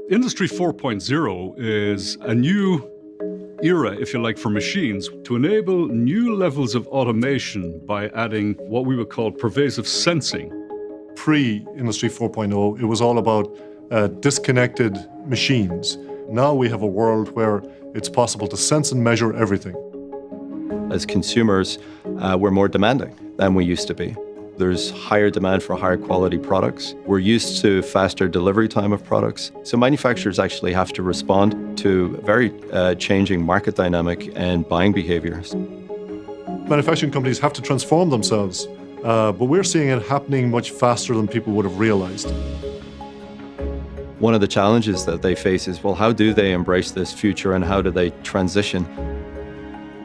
Industry 4.0 is a new era, if you like, for machines to enable new levels of automation by adding what we would call pervasive sensing. Pre-Industry 4.0, it was all about disconnected machines. Now we have a world where it's possible to sense and measure everything. As consumers, we're more demanding than we used to be. There's higher demand for higher quality products. We're used to faster delivery time of products. So manufacturers actually have to respond to very changing market dynamic and buying behaviors. Manufacturing companies have to transform themselves, but we're seeing it happening much faster than people would have realized. One of the challenges that they face is, well, how do they embrace this future and how do they transition?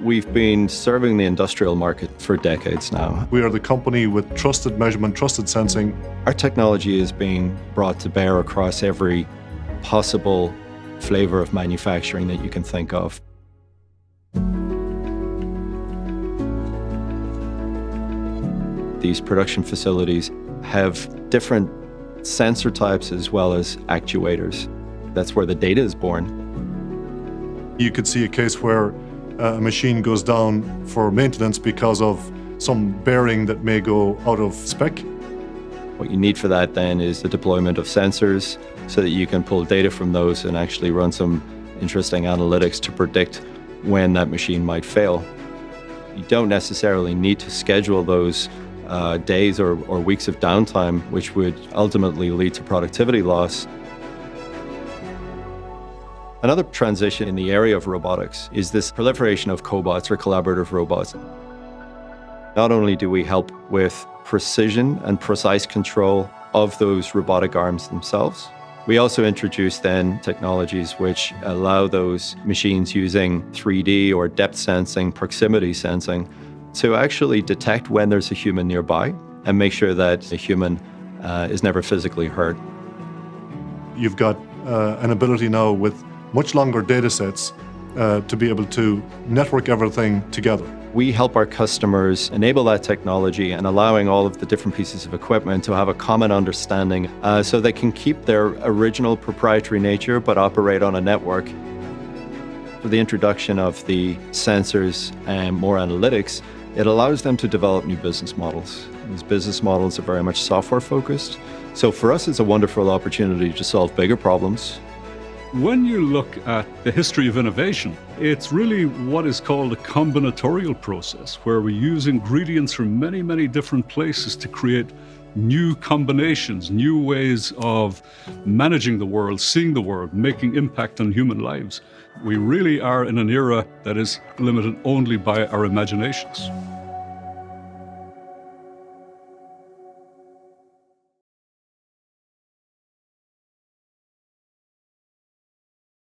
We've been serving the industrial market for decades now. We are the company with trusted measurement, trusted sensing. Our technology is being brought to bear across every possible flavor of manufacturing that you can think of. These production facilities have different sensor types as well as actuators. That's where the data is born. You could see a case where a machine goes down for maintenance because of some bearing that may go out of spec. What you need for that then is the deployment of sensors so that you can pull data from those and actually run some interesting analytics to predict when that machine might fail. You don't necessarily need to schedule those days or weeks of downtime, which would ultimately lead to productivity loss. Another transition in the area of robotics is this proliferation of cobots or collaborative robots. Not only do we help with precision and precise control of those robotic arms themselves, we also introduce then technologies which allow those machines using 3D or depth sensing, proximity sensing, to actually detect when there's a human nearby and make sure that a human is never physically hurt. You've got an ability now with much longer data sets to be able to network everything together. We help our customers enable that technology and allowing all of the different pieces of equipment to have a common understanding so they can keep their original proprietary nature but operate on a network. With the introduction of the sensors and more analytics, it allows them to develop new business models. These business models are very much software focused. So for us, it's a wonderful opportunity to solve bigger problems. When you look at the history of innovation, it's really what is called a combinatorial process, where we use ingredients from many, many different places to create new combinations, new ways of managing the world, seeing the world, making impact on human lives. We really are in an era that is limited only by our imaginations.